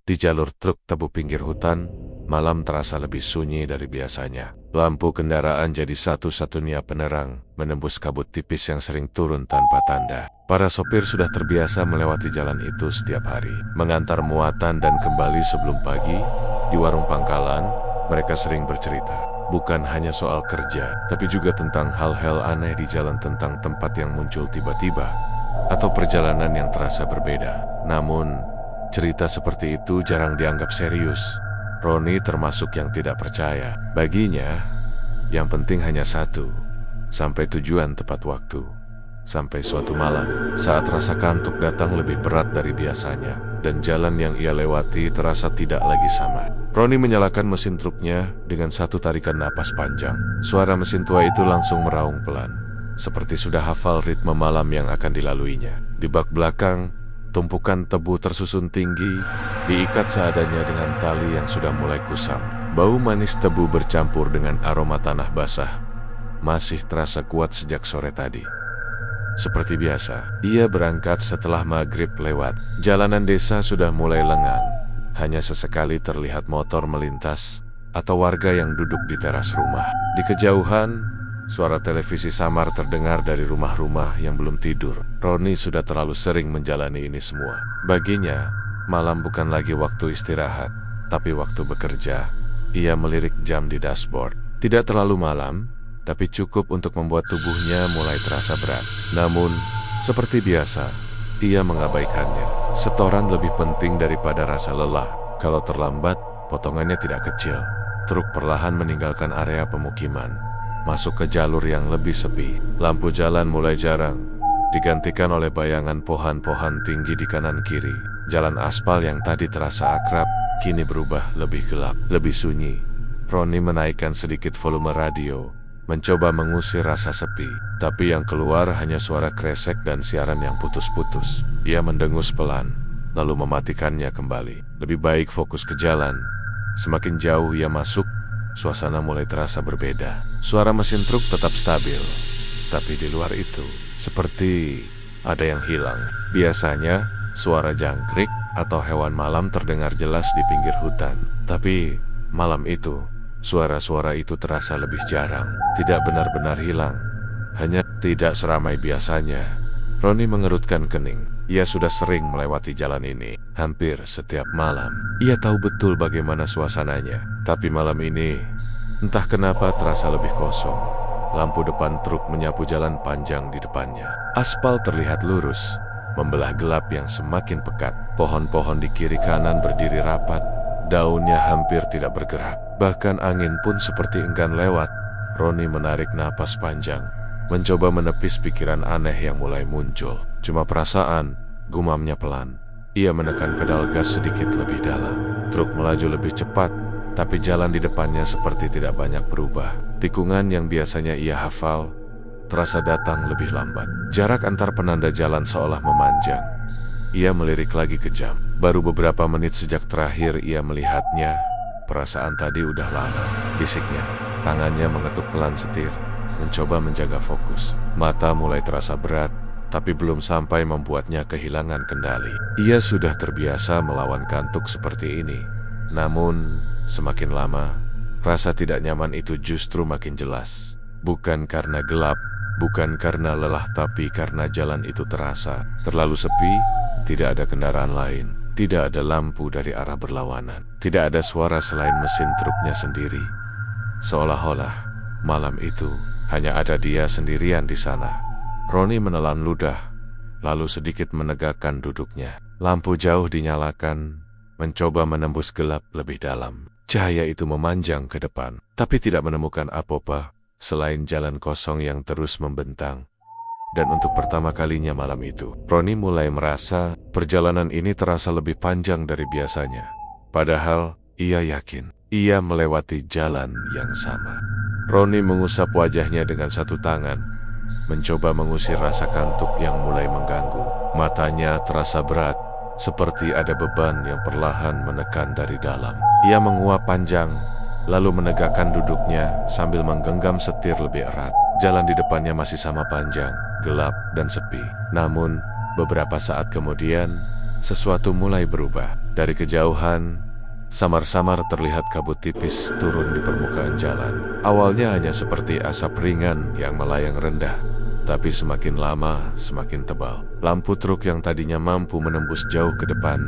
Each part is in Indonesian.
Di jalur truk tebu pinggir hutan, malam terasa lebih sunyi dari biasanya. Lampu kendaraan jadi satu-satunya penerang, menembus kabut tipis yang sering turun tanpa tanda. Para sopir sudah terbiasa melewati jalan itu setiap hari. Mengantar muatan dan kembali sebelum pagi, di warung pangkalan, mereka sering bercerita. Bukan hanya soal kerja, tapi juga tentang hal-hal aneh di jalan, tentang tempat yang muncul tiba-tiba, atau perjalanan yang terasa berbeda. Namun, cerita seperti itu jarang dianggap serius. Roni termasuk yang tidak percaya. Baginya, yang penting hanya satu, sampai tujuan tepat waktu. Sampai suatu malam, saat rasa kantuk datang lebih berat dari biasanya, dan jalan yang ia lewati terasa tidak lagi sama. Roni menyalakan mesin truknya dengan satu tarikan napas panjang. Suara mesin tua itu langsung meraung pelan, seperti sudah hafal ritme malam yang akan dilaluinya. Di bak belakang, tumpukan tebu tersusun tinggi, diikat seadanya dengan tali yang sudah mulai kusam. Bau manis tebu bercampur dengan aroma tanah basah masih terasa kuat sejak sore tadi. Seperti biasa, ia berangkat setelah maghrib lewat. Jalanan desa sudah mulai lengang. Hanya sesekali terlihat motor melintas atau warga yang duduk di teras rumah. Di kejauhan, suara televisi samar terdengar dari rumah-rumah yang belum tidur. Roni sudah terlalu sering menjalani ini semua. Baginya, malam bukan lagi waktu istirahat, tapi waktu bekerja. Ia melirik jam di dashboard. Tidak terlalu malam, tapi cukup untuk membuat tubuhnya mulai terasa berat. Namun, seperti biasa, ia mengabaikannya. Setoran lebih penting daripada rasa lelah. Kalau terlambat, potongannya tidak kecil. Truk perlahan meninggalkan area pemukiman, masuk ke jalur yang lebih sepi. Lampu jalan mulai jarang, digantikan oleh bayangan pohon-pohon tinggi di kanan kiri. Jalan aspal yang tadi terasa akrab, kini berubah lebih gelap, lebih sunyi. Roni menaikkan sedikit volume radio, mencoba mengusir rasa sepi, tapi yang keluar hanya suara kresek dan siaran yang putus-putus. Ia mendengus pelan, lalu mematikannya kembali. Lebih baik fokus ke jalan. Semakin jauh ia masuk, suasana mulai terasa berbeda. Suara mesin truk tetap stabil, tapi di luar itu, seperti ada yang hilang. Biasanya, suara jangkrik atau hewan malam terdengar jelas di pinggir hutan. Tapi, malam itu, suara-suara itu terasa lebih jarang. Tidak benar-benar hilang, hanya tidak seramai biasanya. Roni mengerutkan kening. Ia sudah sering melewati jalan ini, hampir setiap malam. Ia tahu betul bagaimana suasananya, tapi malam ini, entah kenapa terasa lebih kosong. Lampu depan truk menyapu jalan panjang di depannya. Aspal terlihat lurus, membelah gelap yang semakin pekat. Pohon-pohon di kiri kanan berdiri rapat, daunnya hampir tidak bergerak. Bahkan angin pun seperti enggan lewat. Roni menarik napas panjang, mencoba menepis pikiran aneh yang mulai muncul. Cuma perasaan, gumamnya pelan. Ia menekan pedal gas sedikit lebih dalam. Truk melaju lebih cepat, tapi jalan di depannya seperti tidak banyak berubah. Tikungan yang biasanya ia hafal, terasa datang lebih lambat. Jarak antar penanda jalan seolah memanjang. Ia melirik lagi ke jam. Baru beberapa menit sejak terakhir ia melihatnya. Perasaan tadi udah lama, bisiknya. Tangannya mengetuk pelan setir, mencoba menjaga fokus. Mata mulai terasa berat, tapi belum sampai membuatnya kehilangan kendali. Ia sudah terbiasa melawan kantuk seperti ini. Namun, semakin lama, rasa tidak nyaman itu justru makin jelas. Bukan karena gelap, bukan karena lelah, tapi karena jalan itu terasa terlalu sepi. Tidak ada kendaraan lain, tidak ada lampu dari arah berlawanan, tidak ada suara selain mesin truknya sendiri. Seolah-olah malam itu hanya ada dia sendirian di sana. Roni menelan ludah, lalu sedikit menegakkan duduknya. Lampu jauh dinyalakan, mencoba menembus gelap lebih dalam. Cahaya itu memanjang ke depan, tapi tidak menemukan apa-apa selain jalan kosong yang terus membentang. Dan untuk pertama kalinya malam itu, Roni mulai merasa perjalanan ini terasa lebih panjang dari biasanya. Padahal, ia yakin ia melewati jalan yang sama. Roni mengusap wajahnya dengan satu tangan, mencoba mengusir rasa kantuk yang mulai mengganggu. Matanya terasa berat, seperti ada beban yang perlahan menekan dari dalam. Ia menguap panjang, lalu menegakkan duduknya sambil menggenggam setir lebih erat. Jalan di depannya masih sama panjang, gelap, dan sepi. Namun, beberapa saat kemudian, sesuatu mulai berubah. Dari kejauhan, samar-samar terlihat kabut tipis turun di permukaan jalan. Awalnya hanya seperti asap ringan yang melayang rendah, tapi semakin lama semakin tebal. Lampu truk yang tadinya mampu menembus jauh ke depan,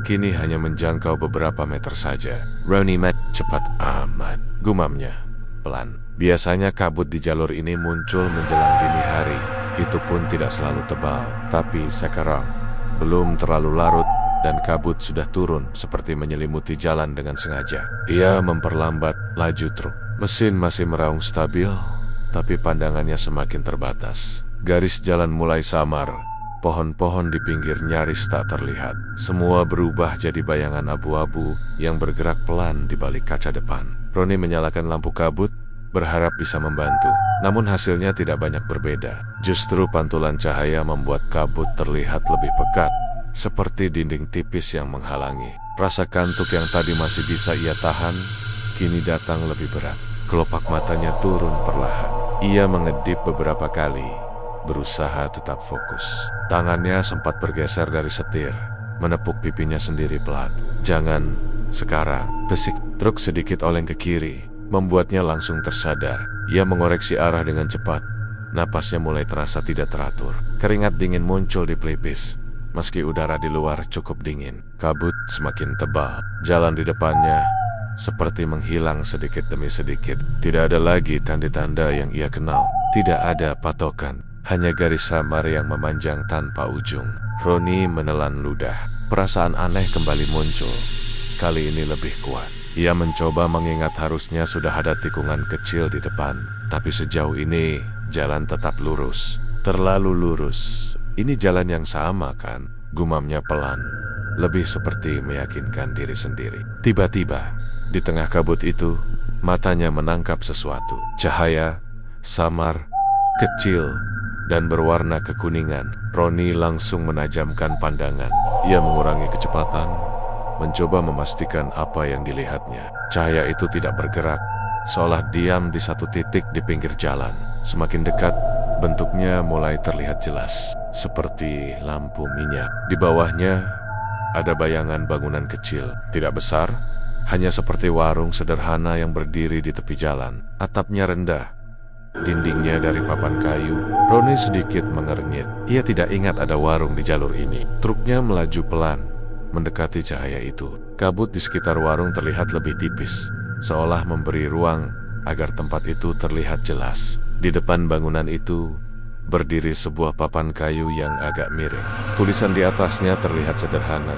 kini hanya menjangkau beberapa meter saja. "Ronnie, cepat amat," gumamnya pelan. Biasanya kabut di jalur ini muncul menjelang dini hari, itu pun tidak selalu tebal. Tapi sekarang, belum terlalu larut, dan kabut sudah turun seperti menyelimuti jalan dengan sengaja. Ia memperlambat laju truk. Mesin masih meraung stabil, tapi pandangannya semakin terbatas. Garis jalan mulai samar, pohon-pohon di pinggir nyaris tak terlihat. Semua berubah jadi bayangan abu-abu yang bergerak pelan di balik kaca depan. Ronnie menyalakan lampu kabut, berharap bisa membantu. Namun hasilnya tidak banyak berbeda. Justru pantulan cahaya membuat kabut terlihat lebih pekat, seperti dinding tipis yang menghalangi. Rasa kantuk yang tadi masih bisa ia tahan, kini datang lebih berat. Kelopak matanya turun perlahan. Ia mengedip beberapa kali, berusaha tetap fokus. Tangannya sempat bergeser dari setir, menepuk pipinya sendiri pelan. "Jangan sekarang," desik. Truk sedikit oleng ke kiri, membuatnya langsung tersadar. Ia mengoreksi arah dengan cepat. Napasnya mulai terasa tidak teratur. Keringat dingin muncul di pelipis. Meski udara di luar cukup dingin, kabut semakin tebal. Jalan di depannya seperti menghilang sedikit demi sedikit. Tidak ada lagi tanda-tanda yang ia kenal. Tidak ada patokan, hanya garis samar yang memanjang tanpa ujung. Ronnie menelan ludah. Perasaan aneh kembali muncul. Kali ini lebih kuat. Ia mencoba mengingat harusnya sudah ada tikungan kecil di depan. Tapi sejauh ini, jalan tetap lurus. Terlalu lurus. "Ini jalan yang sama kan?" gumamnya pelan, lebih seperti meyakinkan diri sendiri. Tiba-tiba, di tengah kabut itu, matanya menangkap sesuatu. Cahaya, samar, kecil, dan berwarna kekuningan. Ronnie langsung menajamkan pandangan. Ia mengurangi kecepatan, mencoba memastikan apa yang dilihatnya. Cahaya itu tidak bergerak, seolah diam di satu titik di pinggir jalan. Semakin dekat, bentuknya mulai terlihat jelas, seperti lampu minyak. Di bawahnya, ada bayangan bangunan kecil, tidak besar, hanya seperti warung sederhana yang berdiri di tepi jalan. Atapnya rendah, dindingnya dari papan kayu. Ronnie sedikit mengernyit. Ia tidak ingat ada warung di jalur ini. Truknya melaju pelan, mendekati cahaya itu. Kabut di sekitar warung terlihat lebih tipis, seolah memberi ruang agar tempat itu terlihat jelas. Di depan bangunan itu, berdiri sebuah papan kayu yang agak miring. Tulisan di atasnya terlihat sederhana.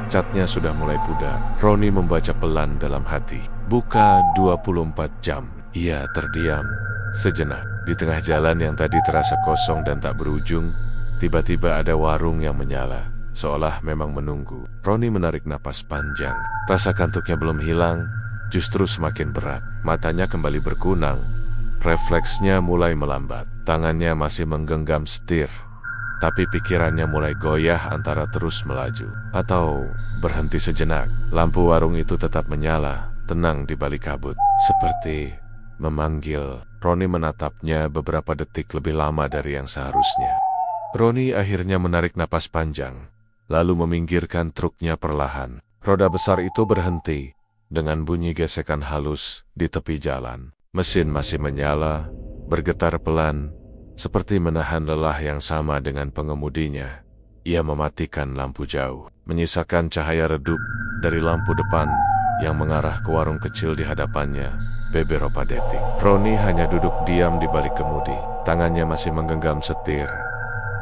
Catnya sudah mulai pudar. Ronnie membaca pelan dalam hati. "Buka 24 jam. Ia terdiam sejenak. Di tengah jalan yang tadi terasa kosong dan tak berujung, tiba-tiba ada warung yang menyala, seolah memang menunggu. Ronnie menarik napas panjang. Rasa kantuknya belum hilang, justru semakin berat. Matanya kembali berkunang. Refleksnya mulai melambat. Tangannya masih menggenggam setir, tapi pikirannya mulai goyah antara terus melaju atau berhenti sejenak. Lampu warung itu tetap menyala, tenang di balik kabut, seperti memanggil. Ronnie menatapnya beberapa detik lebih lama dari yang seharusnya. Ronnie akhirnya menarik napas panjang, lalu meminggirkan truknya perlahan. Roda besar itu berhenti dengan bunyi gesekan halus di tepi jalan. Mesin masih menyala, bergetar pelan, seperti menahan lelah yang sama dengan pengemudinya. Ia mematikan lampu jauh, menyisakan cahaya redup dari lampu depan yang mengarah ke warung kecil di hadapannya. Beberapa detik, Ronnie hanya duduk diam di balik kemudi. Tangannya masih menggenggam setir,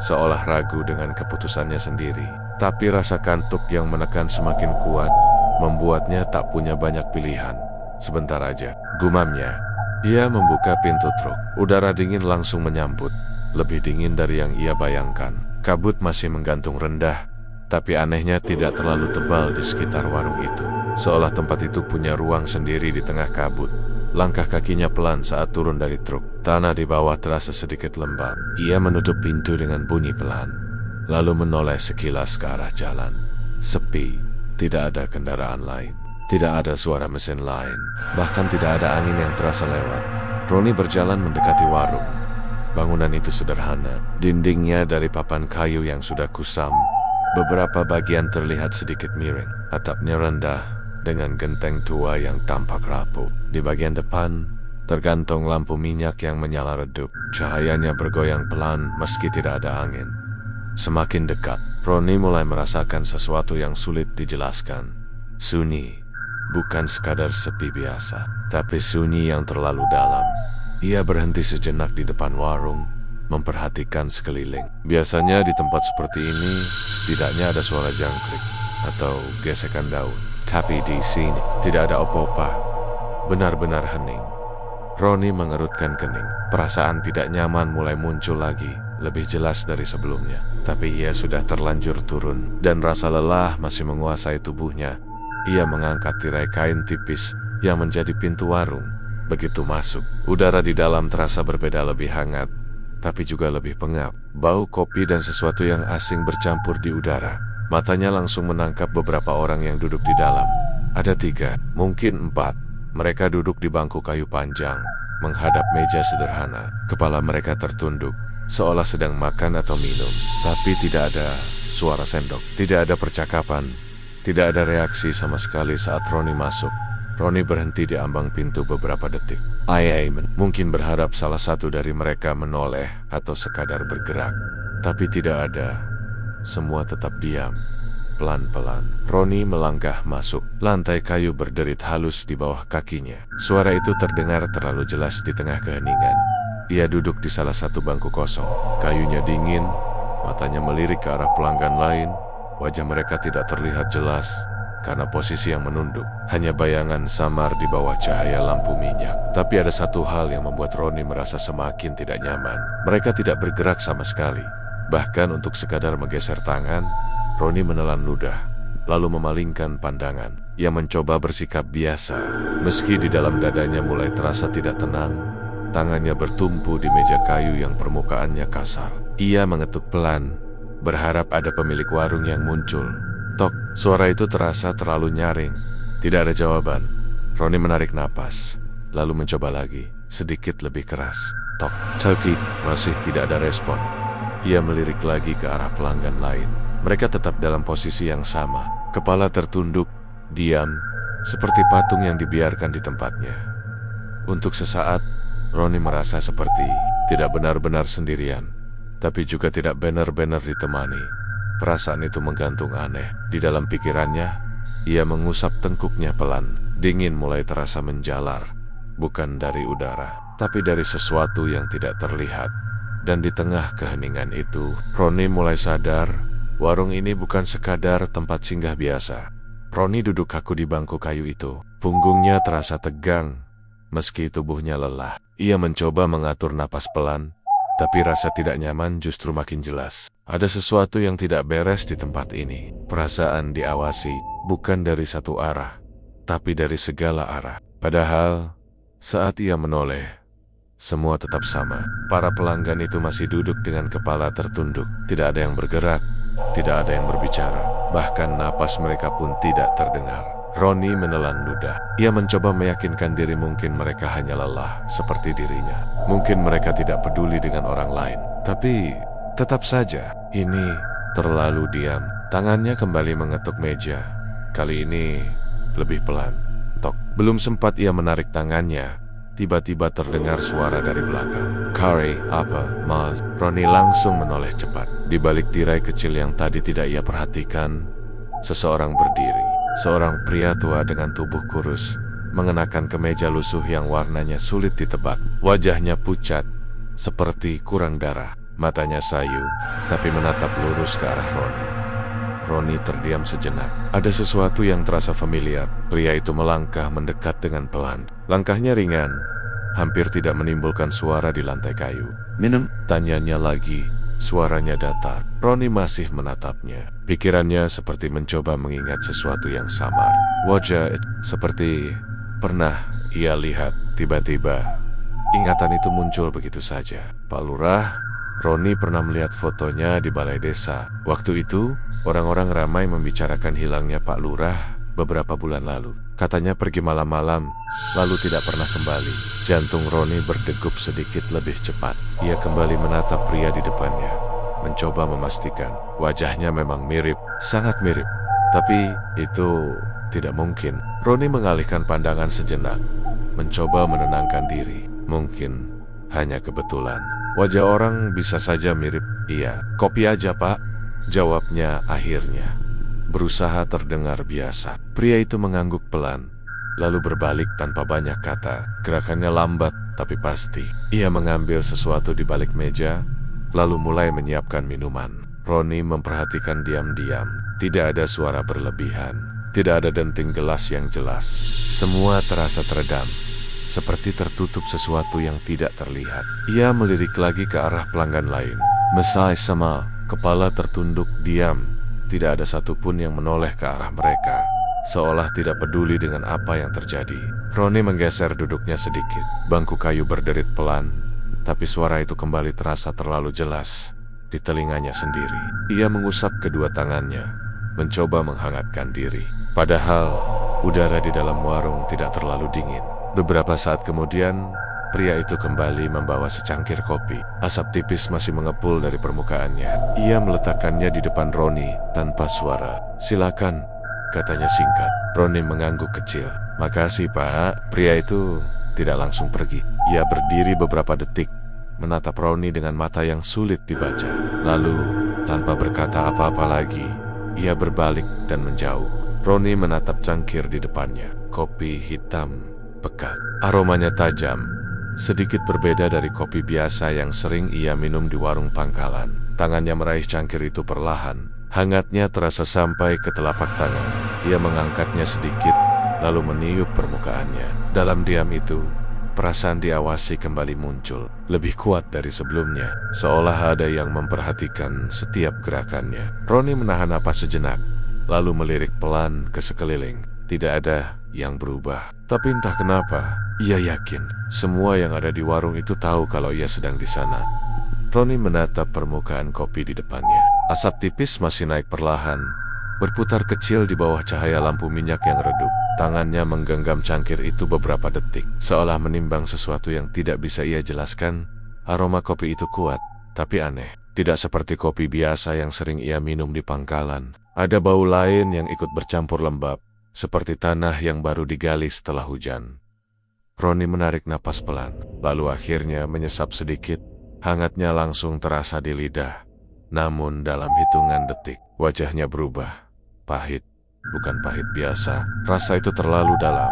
seolah ragu dengan keputusannya sendiri. Tapi rasa kantuk yang menekan semakin kuat, membuatnya tak punya banyak pilihan. "Sebentar aja," gumamnya. Ia membuka pintu truk. Udara dingin langsung menyambut, lebih dingin dari yang ia bayangkan. Kabut masih menggantung rendah, tapi anehnya tidak terlalu tebal di sekitar warung itu. Seolah tempat itu punya ruang sendiri di tengah kabut. Langkah kakinya pelan saat turun dari truk. Tanah di bawah terasa sedikit lembab. Ia menutup pintu dengan bunyi pelan, lalu menoleh sekilas ke arah jalan. Sepi, tidak ada kendaraan lain. Tidak ada suara mesin lain, bahkan tidak ada angin yang terasa lewat. Ronnie berjalan mendekati warung. Bangunan itu sederhana, dindingnya dari papan kayu yang sudah kusam, Beberapa bagian terlihat sedikit miring. Atapnya rendah dengan genteng tua yang tampak rapuh. Di bagian depan tergantung lampu minyak yang menyala redup. Cahayanya bergoyang pelan meski tidak ada angin. Semakin dekat, Roni mulai merasakan sesuatu yang sulit dijelaskan. Sunyi, bukan sekadar sepi biasa, tapi sunyi yang terlalu dalam. Ia berhenti sejenak di depan warung, memperhatikan sekeliling. Biasanya di tempat seperti ini, setidaknya ada suara jangkrik atau gesekan daun. Tapi di sini, tidak ada apa-apa. Benar-benar hening. Roni mengerutkan kening. Perasaan tidak nyaman mulai muncul lagi, lebih jelas dari sebelumnya. Tapi ia sudah terlanjur turun, dan rasa lelah masih menguasai tubuhnya. Ia mengangkat tirai kain tipis yang menjadi pintu warung. Begitu masuk, udara di dalam terasa berbeda, lebih hangat, tapi juga lebih pengap. Bau kopi dan sesuatu yang asing bercampur di udara. Matanya langsung menangkap beberapa orang yang duduk di dalam. Ada 3, mungkin 4. Mereka duduk di bangku kayu panjang, menghadap meja sederhana. Kepala mereka tertunduk, seolah sedang makan atau minum. Tapi tidak ada suara sendok, tidak ada percakapan, tidak ada reaksi sama sekali saat Roni masuk. Roni berhenti di ambang pintu beberapa detik. Mungkin berharap salah satu dari mereka menoleh atau sekadar bergerak. Tapi tidak ada. Semua tetap diam. Pelan-pelan, Roni melangkah masuk. Lantai kayu berderit halus di bawah kakinya. Suara itu terdengar terlalu jelas di tengah keheningan. Ia duduk di salah satu bangku kosong. Kayunya dingin, matanya melirik ke arah pelanggan lain. Wajah mereka tidak terlihat jelas karena posisi yang menunduk. Hanya bayangan samar di bawah cahaya lampu minyak. Tapi ada satu hal yang membuat Roni merasa semakin tidak nyaman. Mereka tidak bergerak sama sekali. Bahkan untuk sekadar menggeser tangan, Roni menelan ludah, lalu memalingkan pandangan. Ia mencoba bersikap biasa, meski di dalam dadanya mulai terasa tidak tenang. Tangannya bertumpu di meja kayu yang permukaannya kasar. Ia mengetuk pelan, berharap ada pemilik warung yang muncul. Tok, suara itu terasa terlalu nyaring. Tidak ada jawaban. Roni menarik napas, lalu mencoba lagi, sedikit lebih keras. Tok, Toki, masih tidak ada respon. Ia melirik lagi ke arah pelanggan lain. Mereka tetap dalam posisi yang sama. Kepala tertunduk, diam, seperti patung yang dibiarkan di tempatnya. Untuk sesaat, Roni merasa seperti tidak benar-benar sendirian, tapi juga tidak benar-benar ditemani. Perasaan itu menggantung aneh. Di dalam pikirannya, ia mengusap tengkuknya pelan. Dingin mulai terasa menjalar, bukan dari udara, tapi dari sesuatu yang tidak terlihat. Dan di tengah keheningan itu, Roni mulai sadar, warung ini bukan sekadar tempat singgah biasa. Roni duduk kaku di bangku kayu itu. Punggungnya terasa tegang, meski tubuhnya lelah. Ia mencoba mengatur napas pelan, tapi rasa tidak nyaman justru makin jelas. Ada sesuatu yang tidak beres di tempat ini. Perasaan diawasi, bukan dari satu arah, tapi dari segala arah. Padahal, saat ia menoleh, semua tetap sama. Para pelanggan itu masih duduk dengan kepala tertunduk. Tidak ada yang bergerak, tidak ada yang berbicara. Bahkan napas mereka pun tidak terdengar. Roni menelan ludah. Ia mencoba meyakinkan diri mungkin mereka hanya lelah, seperti dirinya. Mungkin mereka tidak peduli dengan orang lain. Tapi, tetap saja, ini terlalu diam. Tangannya kembali mengetuk meja. Kali ini, lebih pelan. Tok. Belum sempat ia menarik tangannya, tiba-tiba terdengar suara dari belakang. Kari, apa, Mas? Roni langsung menoleh cepat. Di balik tirai kecil yang tadi tidak ia perhatikan, seseorang berdiri. Seorang pria tua dengan tubuh kurus, mengenakan kemeja lusuh yang warnanya sulit ditebak. Wajahnya pucat, seperti kurang darah. Matanya sayu, tapi menatap lurus ke arah Roni. Roni terdiam sejenak. Ada sesuatu yang terasa familiar. Pria itu melangkah mendekat dengan pelan. Langkahnya ringan, hampir tidak menimbulkan suara di lantai kayu. Minum? Tanyanya lagi, suaranya datar. Roni masih menatapnya. Pikirannya seperti mencoba mengingat sesuatu yang samar. Wajah seperti pernah ia lihat. Tiba-tiba, ingatan itu muncul begitu saja. Pak Lurah, Roni pernah melihat fotonya di balai desa. Waktu itu, orang-orang ramai membicarakan hilangnya Pak Lurah beberapa bulan lalu. Katanya pergi malam-malam, lalu tidak pernah kembali. Jantung Roni berdegup sedikit lebih cepat. Ia kembali menatap pria di depannya. mencoba memastikan. Wajahnya memang mirip, sangat mirip. Tapi itu tidak mungkin. Roni mengalihkan pandangan sejenak, mencoba menenangkan diri. Mungkin hanya kebetulan. Wajah orang bisa saja mirip. Iya, kopi aja pak, jawabnya akhirnya. Berusaha terdengar biasa. Pria itu mengangguk pelan, lalu berbalik tanpa banyak kata. Gerakannya lambat tapi pasti. Ia mengambil sesuatu di balik meja, lalu mulai menyiapkan minuman. Roni memperhatikan diam-diam. Tidak ada suara berlebihan, tidak ada denting gelas yang jelas. Semua terasa teredam, seperti tertutup sesuatu yang tidak terlihat. Ia melirik lagi ke arah pelanggan lain. Mesai sama, kepala tertunduk diam. Tidak ada satupun yang menoleh ke arah mereka, seolah tidak peduli dengan apa yang terjadi. Roni menggeser duduknya sedikit. Bangku kayu berderit pelan, tapi suara itu kembali terasa terlalu jelas di telinganya sendiri. Ia mengusap kedua tangannya, mencoba menghangatkan diri. Padahal udara di dalam warung tidak terlalu dingin. Beberapa saat kemudian, pria itu kembali membawa secangkir kopi. Asap tipis masih mengepul dari permukaannya. Ia meletakkannya di depan Roni tanpa suara. Silakan, katanya singkat. Roni mengangguk kecil. Makasih pak. Pria itu tidak langsung pergi. Ia berdiri beberapa detik, menatap Roni dengan mata yang sulit dibaca. Lalu, tanpa berkata apa-apa lagi, ia berbalik dan menjauh. Roni menatap cangkir di depannya. Kopi hitam, pekat. Aromanya tajam, sedikit berbeda dari kopi biasa yang sering ia minum di warung pangkalan. Tangannya meraih cangkir itu perlahan. Hangatnya terasa sampai ke telapak tangan. Ia mengangkatnya sedikit, lalu meniup permukaannya. Dalam diam itu, perasaan diawasi kembali muncul, lebih kuat dari sebelumnya, seolah ada yang memperhatikan setiap gerakannya. Roni menahan napas sejenak, lalu melirik pelan ke sekeliling. Tidak ada yang berubah, tapi entah kenapa, ia yakin semua yang ada di warung itu tahu kalau ia sedang di sana. Roni menatap permukaan kopi di depannya. Asap tipis masih naik perlahan, berputar kecil di bawah cahaya lampu minyak yang redup. Tangannya menggenggam cangkir itu beberapa detik, seolah menimbang sesuatu yang tidak bisa ia jelaskan. Aroma kopi itu kuat, tapi aneh. Tidak seperti kopi biasa yang sering ia minum di pangkalan. Ada bau lain yang ikut bercampur lembab, seperti tanah yang baru digali setelah hujan. Roni menarik napas pelan, lalu akhirnya menyesap sedikit. Hangatnya langsung terasa di lidah. Namun dalam hitungan detik, wajahnya berubah. Pahit, bukan pahit biasa. Rasa itu terlalu dalam,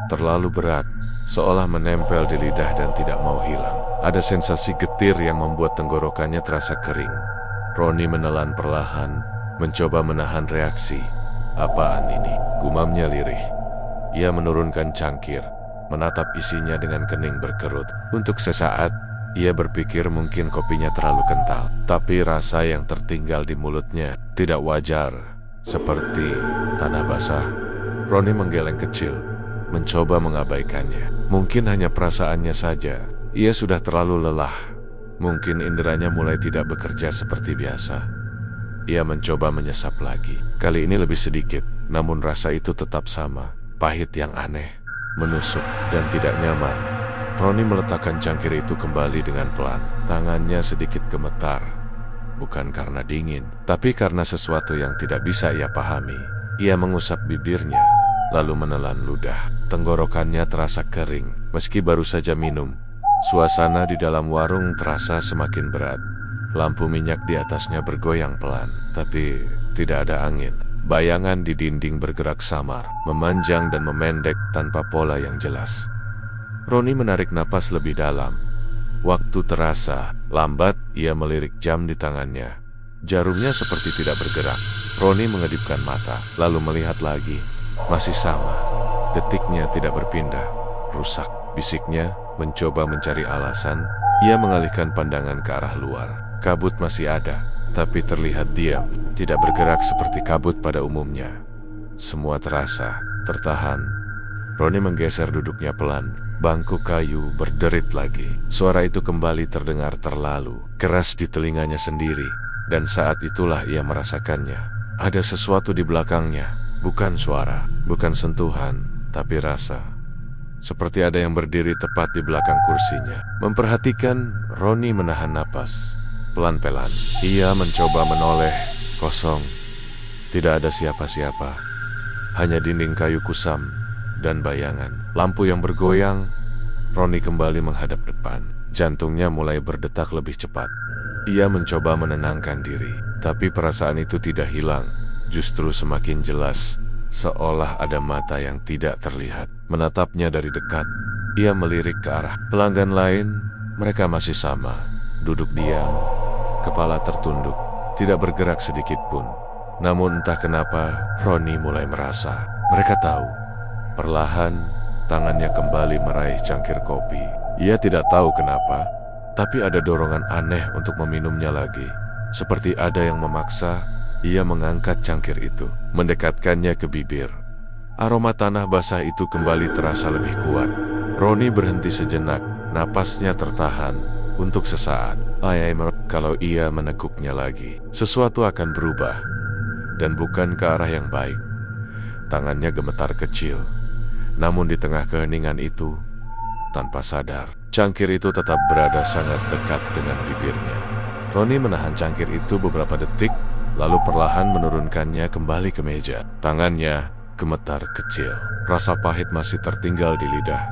terlalu berat, seolah menempel di lidah dan tidak mau hilang. Ada sensasi getir yang membuat tenggorokannya terasa kering. Roni menelan perlahan, mencoba menahan reaksi. Apaan ini? Gumamnya lirih. Ia menurunkan cangkir, menatap isinya dengan kening berkerut. Untuk sesaat, ia berpikir mungkin kopinya terlalu kental. Tapi rasa yang tertinggal di mulutnya tidak wajar, seperti tanah basah. Roni menggeleng kecil, mencoba mengabaikannya. Mungkin hanya perasaannya saja. Ia sudah terlalu lelah. Mungkin inderanya mulai tidak bekerja seperti biasa. Ia mencoba menyesap lagi. Kali ini lebih sedikit, namun rasa itu tetap sama. Pahit yang aneh, menusuk, dan tidak nyaman. Roni meletakkan cangkir itu kembali dengan pelan. Tangannya sedikit gemetar. Bukan karena dingin, tapi karena sesuatu yang tidak bisa ia pahami. Ia mengusap bibirnya, lalu menelan ludah. Tenggorokannya terasa kering, meski baru saja minum. Suasana di dalam warung terasa semakin berat. Lampu minyak di atasnya bergoyang pelan, tapi tidak ada angin. Bayangan di dinding bergerak samar, memanjang dan memendek tanpa pola yang jelas. Roni menarik napas lebih dalam. Waktu terasa lambat. Ia melirik jam di tangannya. Jarumnya seperti tidak bergerak. Roni mengedipkan mata, lalu melihat lagi. Masih sama. Detiknya tidak berpindah. Rusak, bisiknya, mencoba mencari alasan. Ia mengalihkan pandangan ke arah luar. Kabut masih ada, tapi terlihat diam, tidak bergerak seperti kabut pada umumnya. Semua terasa tertahan. Roni menggeser duduknya pelan. Bangku kayu berderit lagi. Suara itu kembali terdengar terlalu keras di telinganya sendiri. Dan saat itulah ia merasakannya. Ada sesuatu di belakangnya. Bukan suara, bukan sentuhan, tapi rasa. Seperti ada yang berdiri tepat di belakang kursinya. Memperhatikan, Roni menahan napas. Pelan-pelan, ia mencoba menoleh. Kosong. Tidak ada siapa-siapa. Hanya dinding kayu kusam dan bayangan. Lampu yang bergoyang. Roni kembali menghadap depan. Jantungnya mulai berdetak lebih cepat. Ia mencoba menenangkan diri. Tapi perasaan itu tidak hilang. Justru semakin jelas. Seolah ada mata yang tidak terlihat. Menatapnya dari dekat. Ia melirik ke arah pelanggan lain. Mereka masih sama. Duduk diam. Kepala tertunduk. Tidak bergerak sedikit pun. Namun entah kenapa, Roni mulai merasa. Mereka tahu. Perlahan, tangannya kembali meraih cangkir kopi. Ia tidak tahu kenapa, tapi ada dorongan aneh untuk meminumnya lagi. Seperti ada yang memaksa, ia mengangkat cangkir itu, mendekatkannya ke bibir. Aroma tanah basah itu kembali terasa lebih kuat. Roni berhenti sejenak, napasnya tertahan untuk sesaat. Kalau ia menekuknya lagi, sesuatu akan berubah. Dan bukan ke arah yang baik. Tangannya gemetar kecil. Namun di tengah keheningan itu, tanpa sadar, cangkir itu tetap berada sangat dekat dengan bibirnya. Roni menahan cangkir itu beberapa detik, lalu perlahan menurunkannya kembali ke meja. Tangannya gemetar kecil. Rasa pahit masih tertinggal di lidah,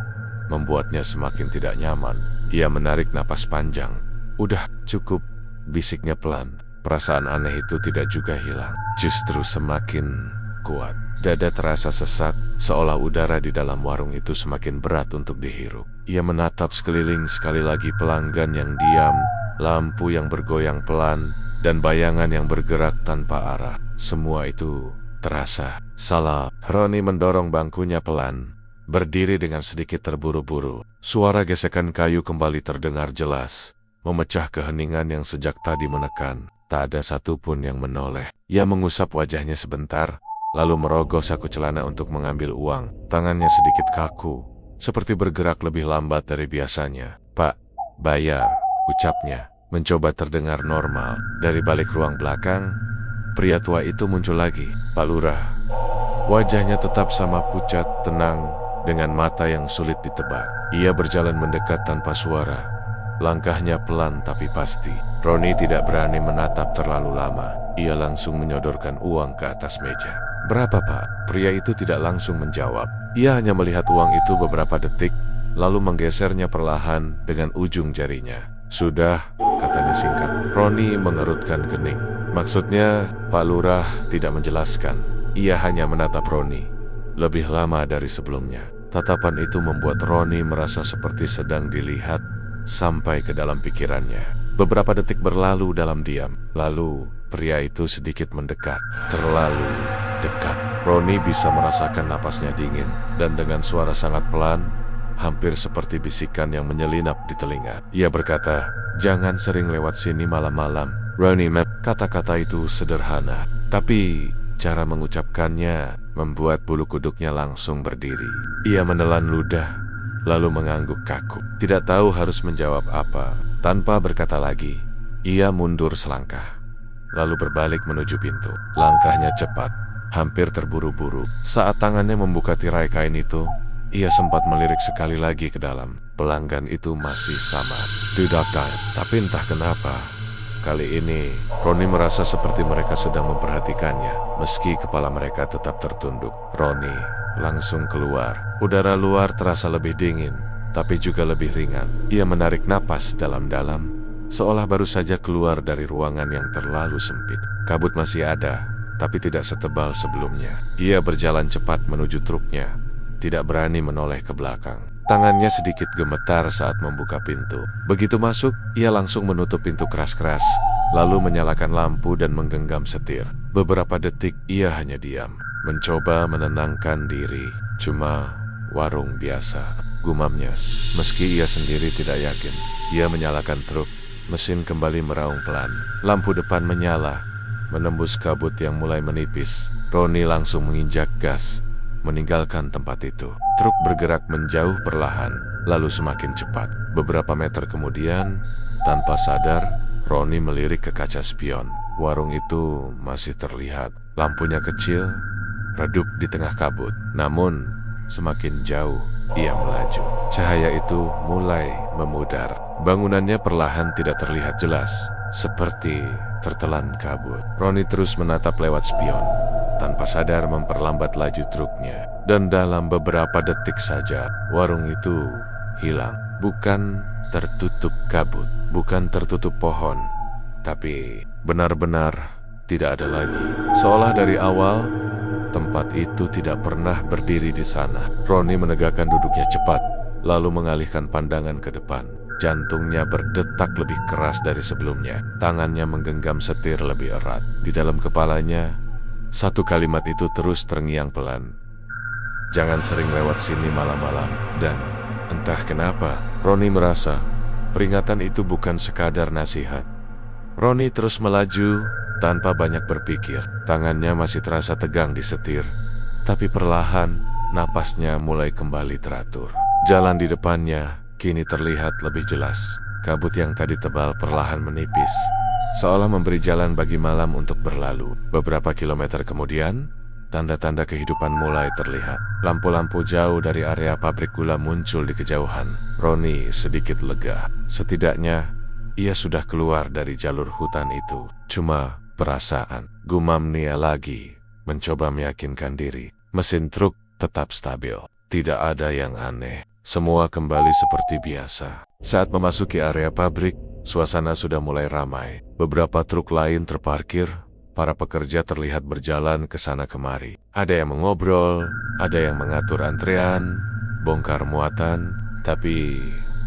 membuatnya semakin tidak nyaman. Ia menarik napas panjang. Udah cukup, bisiknya pelan. Perasaan aneh itu tidak juga hilang, justru semakin kuat. Dada terasa sesak, seolah udara di dalam warung itu semakin berat untuk dihirup. Ia menatap sekeliling sekali lagi, pelanggan yang diam, lampu yang bergoyang pelan, dan bayangan yang bergerak tanpa arah. Semua itu terasa salah. Roni mendorong bangkunya pelan, berdiri dengan sedikit terburu-buru. Suara gesekan kayu kembali terdengar jelas, memecah keheningan yang sejak tadi menekan. Tak ada satupun yang menoleh. Ia mengusap wajahnya sebentar, lalu merogoh saku celana untuk mengambil uang. Tangannya sedikit kaku, seperti bergerak lebih lambat dari biasanya. "Pak, bayar," ucapnya, mencoba terdengar normal. Dari balik ruang belakang, pria tua itu muncul lagi. "Pak Lurah." Wajahnya tetap sama pucat, tenang, dengan mata yang sulit ditebak. Ia berjalan mendekat tanpa suara. Langkahnya pelan tapi pasti. Roni tidak berani menatap terlalu lama. Ia langsung menyodorkan uang ke atas meja. "Berapa, Pak?" Pria itu tidak langsung menjawab. Ia hanya melihat uang itu beberapa detik, lalu menggesernya perlahan dengan ujung jarinya. "Sudah," katanya singkat. Roni mengerutkan kening. Maksudnya, Pak Lurah tidak menjelaskan. Ia hanya menatap Roni. Lebih lama dari sebelumnya. Tatapan itu membuat Roni merasa seperti sedang dilihat sampai ke dalam pikirannya. Beberapa detik berlalu dalam diam. Lalu, pria itu sedikit mendekat. Terlalu dekat. Roni bisa merasakan napasnya dingin. Dan dengan suara sangat pelan, hampir seperti bisikan yang menyelinap di telinga. Ia berkata, "Jangan sering lewat sini malam-malam." Roni, kata-kata itu sederhana. Tapi, cara mengucapkannya membuat bulu kuduknya langsung berdiri. Ia menelan ludah, lalu mengangguk kaku. Tidak tahu harus menjawab apa. Tanpa berkata lagi, ia mundur selangkah, lalu berbalik menuju pintu. Langkahnya cepat, hampir terburu-buru. Saat tangannya membuka tirai kain itu, ia sempat melirik sekali lagi ke dalam. Pelanggan itu masih sama, dudukkan. Tapi entah kenapa, kali ini Roni merasa seperti mereka sedang memperhatikannya. Meski kepala mereka tetap tertunduk, Roni langsung keluar. Udara luar terasa lebih dingin, tapi juga lebih ringan. Ia menarik napas dalam-dalam, seolah baru saja keluar dari ruangan yang terlalu sempit. Kabut masih ada, tapi tidak setebal sebelumnya. Ia berjalan cepat menuju truknya, tidak berani menoleh ke belakang. Tangannya sedikit gemetar saat membuka pintu. Begitu masuk, ia langsung menutup pintu keras-keras, lalu menyalakan lampu dan menggenggam setir. Beberapa detik ia hanya diam, mencoba menenangkan diri. Cuma warung biasa, gumamnya. Meski ia sendiri tidak yakin. Ia menyalakan truk. Mesin kembali meraung pelan. Lampu depan menyala, menembus kabut yang mulai menipis. Roni langsung menginjak gas, meninggalkan tempat itu. Truk bergerak menjauh perlahan, lalu semakin cepat. Beberapa meter kemudian, tanpa sadar, Roni melirik ke kaca spion. Warung itu masih terlihat. Lampunya kecil, redup di tengah kabut. Namun, semakin jauh ia melaju. Cahaya itu mulai memudar. Bangunannya perlahan tidak terlihat jelas, seperti tertelan kabut. Roni terus menatap lewat spion, tanpa sadar memperlambat laju truknya. Dan dalam beberapa detik saja, warung itu hilang. Bukan tertutup kabut, bukan tertutup pohon, tapi benar-benar tidak ada lagi. Seolah dari awal, tempat itu tidak pernah berdiri di sana. Roni menegakkan duduknya cepat, lalu mengalihkan pandangan ke depan. Jantungnya berdetak lebih keras dari sebelumnya. Tangannya menggenggam setir lebih erat. Di dalam kepalanya, satu kalimat itu terus terngiang pelan. Jangan sering lewat sini malam-malam. Dan entah kenapa, Roni merasa peringatan itu bukan sekadar nasihat. Roni terus melaju tanpa banyak berpikir. Tangannya masih terasa tegang di setir, tapi perlahan napasnya mulai kembali teratur. Jalan di depannya kini terlihat lebih jelas. Kabut yang tadi tebal perlahan menipis, seolah memberi jalan bagi malam untuk berlalu. Beberapa kilometer kemudian, tanda-tanda kehidupan mulai terlihat. Lampu-lampu jauh dari area pabrik gula muncul di kejauhan. Roni sedikit lega. Setidaknya, ia sudah keluar dari jalur hutan itu. Cuma perasaan, gumam Nia lagi, mencoba meyakinkan diri. Mesin truk tetap stabil. Tidak ada yang aneh. Semua kembali seperti biasa. Saat memasuki area pabrik, suasana sudah mulai ramai. Beberapa truk lain terparkir. Para pekerja terlihat berjalan ke sana kemari. Ada yang mengobrol, ada yang mengatur antrean, bongkar muatan. Tapi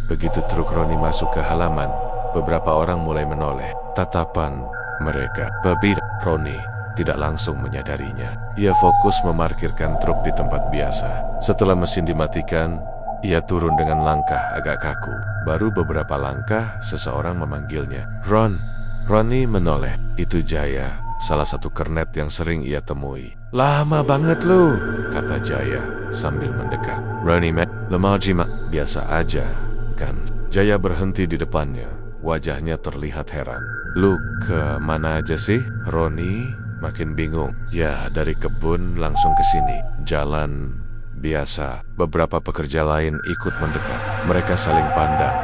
begitu truk Roni masuk ke halaman, beberapa orang mulai menoleh. Tatapan mereka berbeda. Roni tidak langsung menyadarinya. Ia fokus memarkirkan truk di tempat biasa. Setelah mesin dimatikan, ia turun dengan langkah agak kaku. Baru beberapa langkah, seseorang memanggilnya. Ron. Roni menoleh. Itu Jaya, salah satu kernet yang sering ia temui. Lama banget lu, kata Jaya sambil mendekat. Roni lemah jimat. Biasa aja, kan? Jaya berhenti di depannya. Wajahnya terlihat heran. Lu ke mana aja sih? Roni makin bingung. Ya, dari kebun langsung ke sini. Jalan biasa. Beberapa pekerja lain ikut mendekat. Mereka saling pandang,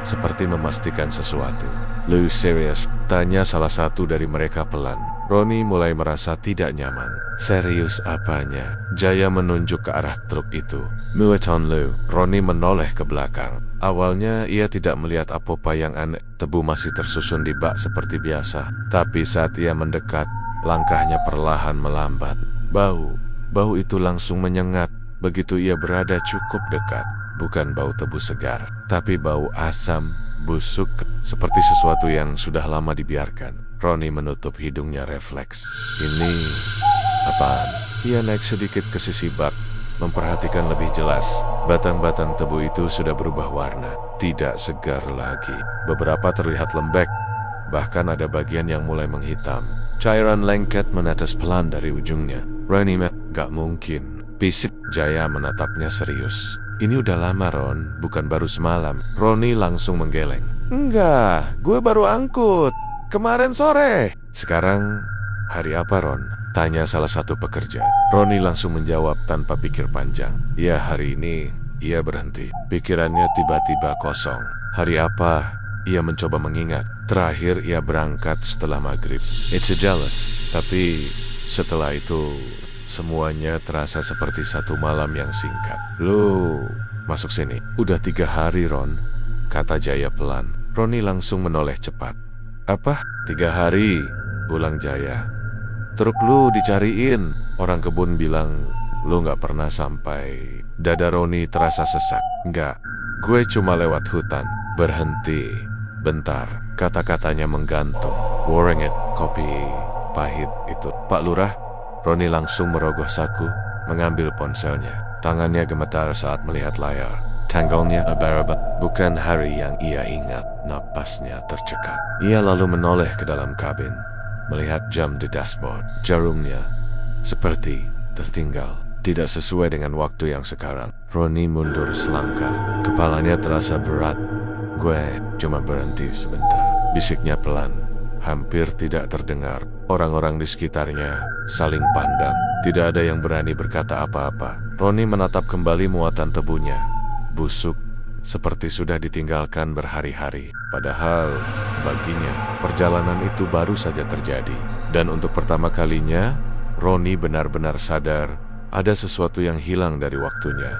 seperti memastikan sesuatu. Lu serius? Tanya salah satu dari mereka pelan. Roni mulai merasa tidak nyaman. Serius apanya? Jaya menunjuk ke arah truk itu. Mueton lu. Roni menoleh ke belakang. Awalnya ia tidak melihat apa-apa yang aneh. Tebu masih tersusun di bak seperti biasa. Tapi saat ia mendekat, langkahnya perlahan melambat. Bau itu langsung menyengat. Begitu ia berada cukup dekat. Bukan bau tebu segar, tapi bau asam, busuk, seperti sesuatu yang sudah lama dibiarkan. Roni menutup hidungnya refleks. Ini apaan? Ia naik sedikit ke sisi bak, memperhatikan lebih jelas. Batang-batang tebu itu sudah berubah warna, tidak segar lagi. Beberapa terlihat lembek, bahkan ada bagian yang mulai menghitam. Cairan lengket menetes pelan dari ujungnya. Roni gak mungkin. Pisip. Jaya menatapnya serius. Ini udah lama, Ron, bukan baru semalam. Roni langsung menggeleng. Enggak, gue baru angkut kemarin sore. Sekarang hari apa, Ron? Tanya salah satu pekerja. Roni langsung menjawab tanpa pikir panjang. Ya, hari ini. Ia berhenti. Pikirannya tiba-tiba kosong. Hari apa? Ia mencoba mengingat. Terakhir ia berangkat setelah maghrib. It's a jealous. Tapi setelah itu, semuanya terasa seperti satu malam yang singkat. Lu masuk sini. Udah 3 hari, Ron, kata Jaya pelan. Roni langsung menoleh cepat. Apa? 3 hari? Ulang Jaya. Truk lu dicariin. Orang kebun bilang lu gak pernah sampai. Dada Roni terasa sesak. Enggak, gue cuma lewat hutan. Berhenti. Bentar. Kata-katanya menggantung. Boring it. Kopi pahit itu. Pak Lurah. Roni langsung merogoh saku, mengambil ponselnya. Tangannya gemetar saat melihat layar. Tanggalnya abarabat. Bukan hari yang ia ingat. Napasnya tercekat. Ia lalu menoleh ke dalam kabin, melihat jam di dashboard. Jarumnya seperti tertinggal. Tidak sesuai dengan waktu yang sekarang. Roni mundur selangkah. Kepalanya terasa berat. Gue cuma berhenti sebentar, bisiknya pelan. Hampir tidak terdengar. Orang-orang di sekitarnya saling pandang. Tidak ada yang berani berkata apa-apa. Roni menatap kembali muatan tebunya. Busuk, seperti sudah ditinggalkan berhari-hari. Padahal baginya perjalanan itu baru saja terjadi. Dan untuk pertama kalinya, Roni benar-benar sadar ada sesuatu yang hilang dari waktunya.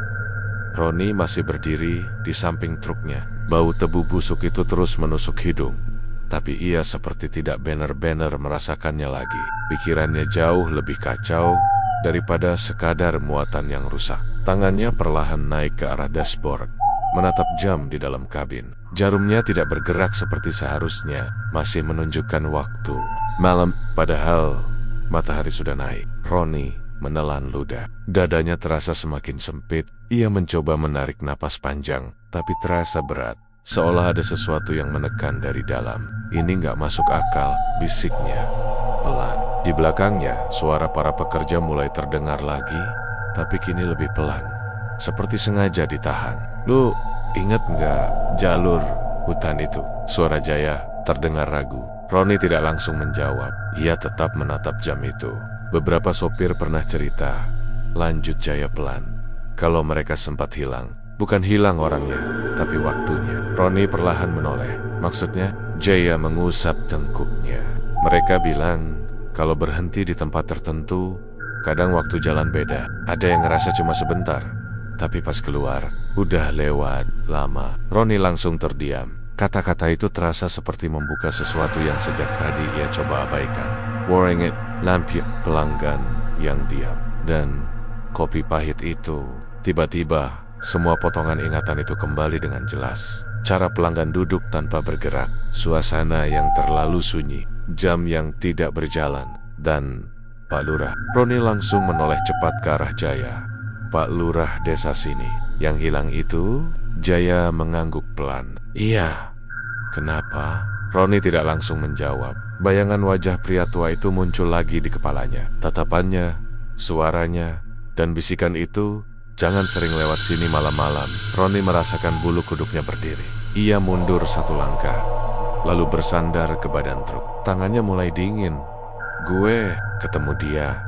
Roni masih berdiri di samping truknya. Bau tebu busuk itu terus menusuk hidung. Tapi ia seperti tidak benar-benar merasakannya lagi. Pikirannya jauh lebih kacau daripada sekadar muatan yang rusak. Tangannya perlahan naik ke arah dashboard, menatap jam di dalam kabin. Jarumnya tidak bergerak seperti seharusnya, masih menunjukkan waktu. Malam, padahal matahari sudah naik. Roni menelan ludah. Dadanya terasa semakin sempit. Ia mencoba menarik napas panjang, tapi terasa berat. Seolah ada sesuatu yang menekan dari dalam. Ini nggak masuk akal, bisiknya pelan. Di belakangnya, suara para pekerja mulai terdengar lagi, tapi kini lebih pelan. Seperti sengaja ditahan. Lu ingat nggak jalur hutan itu? Suara Jaya terdengar ragu. Roni tidak langsung menjawab. Ia tetap menatap jam itu. Beberapa sopir pernah cerita, lanjut Jaya pelan, kalau mereka sempat hilang. Bukan hilang orangnya, tapi waktunya. Roni perlahan menoleh. Maksudnya, Jaya mengusap tengkuknya. Mereka bilang, kalau berhenti di tempat tertentu, kadang waktu jalan beda. Ada yang ngerasa cuma sebentar, tapi pas keluar, udah lewat lama. Roni langsung terdiam. Kata-kata itu terasa seperti membuka sesuatu yang sejak tadi ia coba abaikan. Warring it, lampion pelanggan yang diam, dan kopi pahit itu. Tiba-tiba, semua potongan ingatan itu kembali dengan jelas. Cara pelanggan duduk tanpa bergerak, suasana yang terlalu sunyi, jam yang tidak berjalan, dan Pak Lurah. Roni langsung menoleh cepat ke arah Jaya. Pak Lurah desa sini. Yang hilang itu, Jaya mengangguk pelan. Iya. Kenapa? Roni tidak langsung menjawab. Bayangan wajah pria tua itu muncul lagi di kepalanya. Tatapannya, suaranya, dan bisikan itu, jangan sering lewat sini malam-malam. Roni merasakan bulu kuduknya berdiri. Ia mundur satu langkah, lalu bersandar ke badan truk. Tangannya mulai dingin. Gue ketemu dia,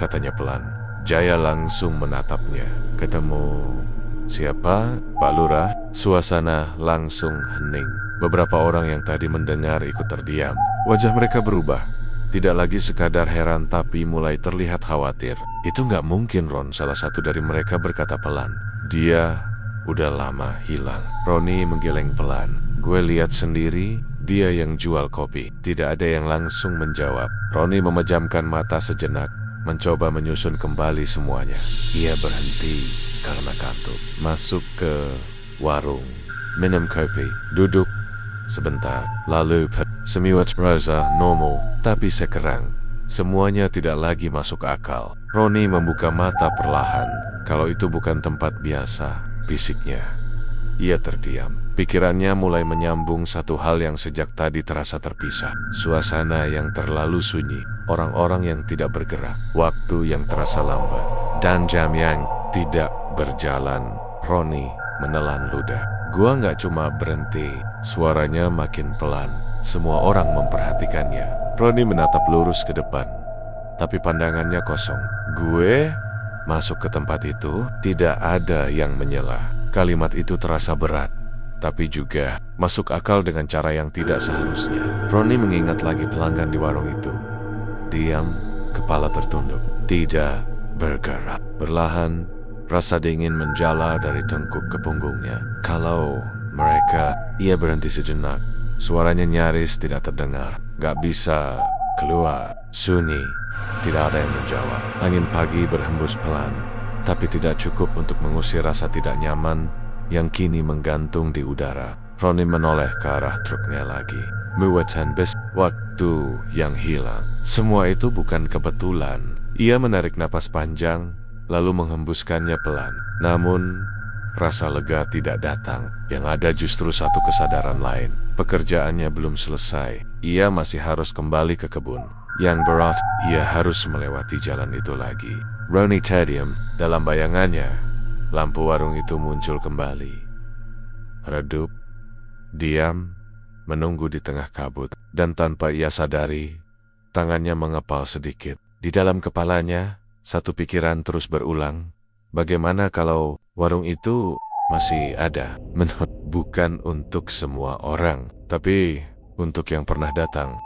katanya pelan. Jaya langsung menatapnya. Ketemu siapa? Pak Lurah. Suasana langsung hening. Beberapa orang yang tadi mendengar ikut terdiam. Wajah mereka berubah. Tidak lagi sekadar heran tapi mulai terlihat khawatir. Itu nggak mungkin, Ron. Salah satu dari mereka berkata pelan. Dia udah lama hilang. Roni menggeleng pelan. Gue lihat sendiri, dia yang jual kopi. Tidak ada yang langsung menjawab. Roni memejamkan mata sejenak, mencoba menyusun kembali semuanya. Ia berhenti karena kantuk. Masuk ke warung, minum kopi, duduk sebentar, lalu semua terasa normal. Tapi sekarang, semuanya tidak lagi masuk akal. Roni membuka mata perlahan. Kalau itu bukan tempat biasa, bisiknya. Ia terdiam. Pikirannya mulai menyambung satu hal yang sejak tadi terasa terpisah. Suasana yang terlalu sunyi, orang-orang yang tidak bergerak, waktu yang terasa lambat, dan jam yang tidak berjalan. Roni menelan ludah. Gua nggak cuma berhenti. Suaranya makin pelan. Semua orang memperhatikannya. Roni menatap lurus ke depan, tapi pandangannya kosong. Gue masuk ke tempat itu, tidak ada yang menyela. Kalimat itu terasa berat, tapi juga masuk akal dengan cara yang tidak seharusnya. Roni mengingat lagi pelanggan di warung itu. Diam, kepala tertunduk, tidak bergerak. Perlahan, rasa dingin menjala dari tengkuk ke punggungnya. Kalau mereka, ia berhenti sejenak. Suaranya nyaris tidak terdengar. Gak bisa keluar. Sunyi. Tidak ada yang menjawab. Angin pagi berhembus pelan, tapi tidak cukup untuk mengusir rasa tidak nyaman yang kini menggantung di udara. Roni menoleh ke arah truknya lagi. Muatan bus, waktu yang hilang. Semua itu bukan kebetulan. Ia menarik napas panjang, lalu menghembuskannya pelan. Namun, rasa lega tidak datang. Yang ada justru satu kesadaran lain. Pekerjaannya belum selesai. Ia masih harus kembali ke kebun. Yang berat, ia harus melewati jalan itu lagi. Roni terdiam. Dalam bayangannya, lampu warung itu muncul kembali. Redup, diam, menunggu di tengah kabut. Dan tanpa ia sadari, tangannya mengepal sedikit. Di dalam kepalanya, satu pikiran terus berulang. Bagaimana kalau warung itu masih ada. Bukan untuk semua orang, tapi untuk yang pernah datang.